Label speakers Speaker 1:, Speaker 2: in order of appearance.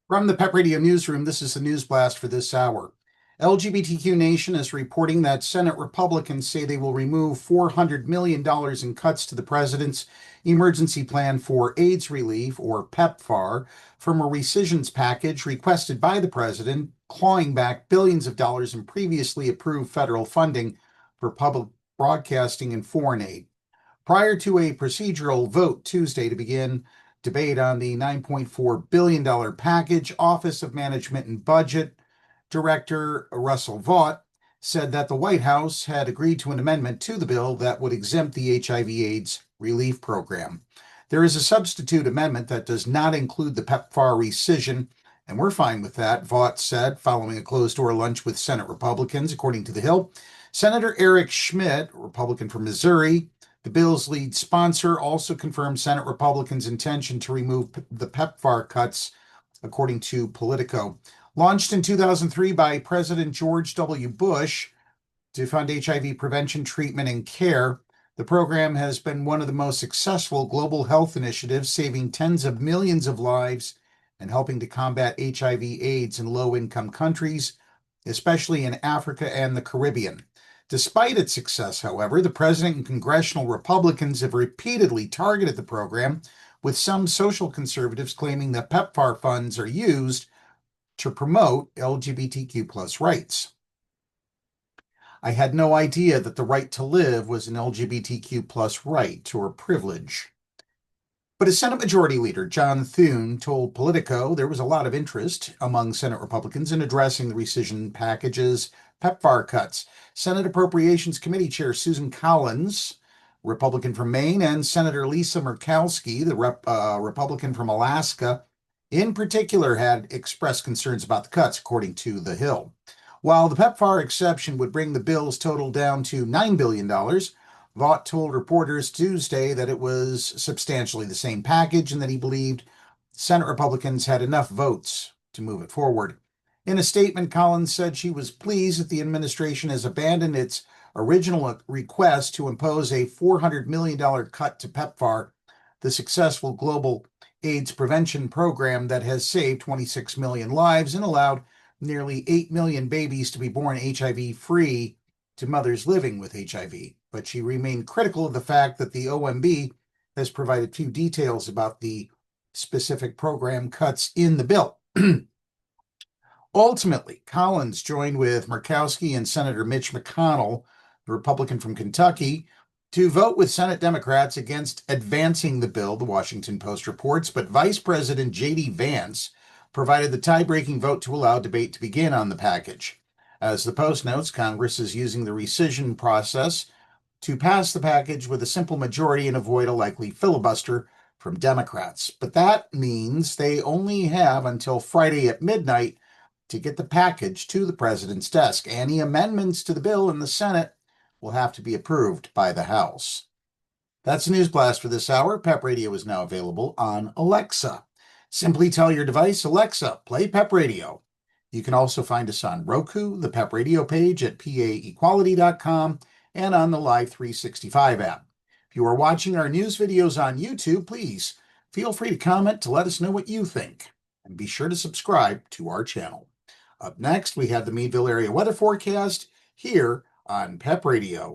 Speaker 1: From the PEP Radio Newsroom, this is the news blast for this hour. LGBTQ Nation is reporting that Senate Republicans say they will remove $400 million in cuts to the president's emergency plan for AIDS relief, or PEPFAR, from a rescissions package requested by the president, clawing back billions of dollars in previously approved federal funding for public broadcasting and foreign aid. Prior to a procedural vote Tuesday to begin debate on the $9.4 billion package, Office of Management and Budget Director Russell Vought said that the White House had agreed to an amendment to the bill that would exempt the HIV/AIDS relief program. There is a substitute amendment that does not include the PEPFAR rescission, and we're fine with that, Vought said, following a closed-door lunch with Senate Republicans, according to The Hill. Senator Eric Schmitt, Republican from Missouri, the bill's lead sponsor, also confirmed Senate Republicans' intention to remove the PEPFAR cuts, according to Politico. Launched in 2003 by President George W. Bush to fund HIV prevention, treatment, and care, the program has been one of the most successful global health initiatives, saving tens of millions of lives and helping to combat HIV/AIDS in low-income countries, especially in Africa and the Caribbean. Despite its success, however, the president and congressional Republicans have repeatedly targeted the program, with some social conservatives claiming that PEPFAR funds are used to promote LGBTQ+ rights. I had no idea that the right to live was an LGBTQ+ right or privilege. But as Senate Majority Leader John Thune told Politico, there was a lot of interest among Senate Republicans in addressing the rescission package's PEPFAR cuts. Senate Appropriations Committee Chair Susan Collins, Republican from Maine, and Senator Lisa Murkowski, the Republican from Alaska, in particular, had expressed concerns about the cuts, according to The Hill. While the PEPFAR exception would bring the bill's total down to $9 billion, Vought told reporters Tuesday that it was substantially the same package and that he believed Senate Republicans had enough votes to move it forward. In a statement, Collins said she was pleased that the administration has abandoned its original request to impose a $400 million cut to PEPFAR, the successful global AIDS prevention program that has saved 26 million lives and allowed nearly 8 million babies to be born HIV-free to mothers living with HIV. But she remained critical of the fact that the OMB has provided few details about the specific program cuts in the bill. Ultimately, Collins joined with Murkowski and Senator Mitch McConnell, the Republican from Kentucky, to vote with Senate Democrats against advancing the bill, the Washington Post reports, but Vice President J.D. Vance provided the tie-breaking vote to allow debate to begin on the package. As the Post notes, Congress is using the rescission process to pass the package with a simple majority and avoid a likely filibuster from Democrats. But that means they only have until Friday at midnight to get the package to the president's desk. Any amendments to the bill in the Senate will have to be approved by the House. That's a news blast for this hour. PEP Radio is now available on Alexa. Simply tell your device, Alexa, play PEP Radio. You can also find us on Roku, the PEP Radio page at paequality.com, and on the Live 365 app. If you are watching our news videos on YouTube, please feel free to comment to let us know what you think. And be sure to subscribe to our channel. Up next, we have the Meadville area weather forecast here on PEP Radio.